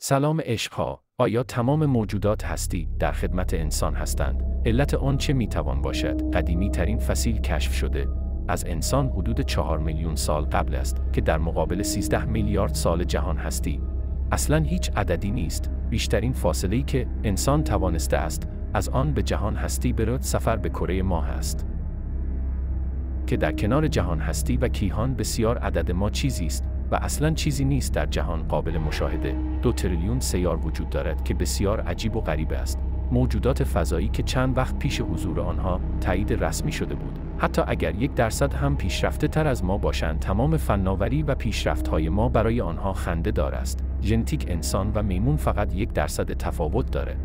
سلام عشق‌ها، آیا تمام موجودات هستی در خدمت انسان هستند؟ علت آن چه میتوان باشد؟ قدیمی ترین فسیل کشف شده از انسان حدود 4 میلیون سال قبل است که در مقابل 13 میلیارد سال جهان هستی اصلاً هیچ عددی نیست. بیشترین فاصله‌ای که انسان توانسته است از آن به جهان هستی برود سفر به کره ماه است که در کنار جهان هستی و کیهان بسیار عدد ما چیزی است و اصلاً چیزی نیست در جهان قابل مشاهده. 2 تریلیون سیار وجود دارد که بسیار عجیب و غریب است. موجودات فضایی که چند وقت پیش حضور آنها تایید رسمی شده بود. حتی اگر 1% هم پیشرفته تر از ما باشند، تمام فناوری و پیشرفت‌های ما برای آنها خنده دار است. ژنتیک انسان و میمون فقط 1% تفاوت داره.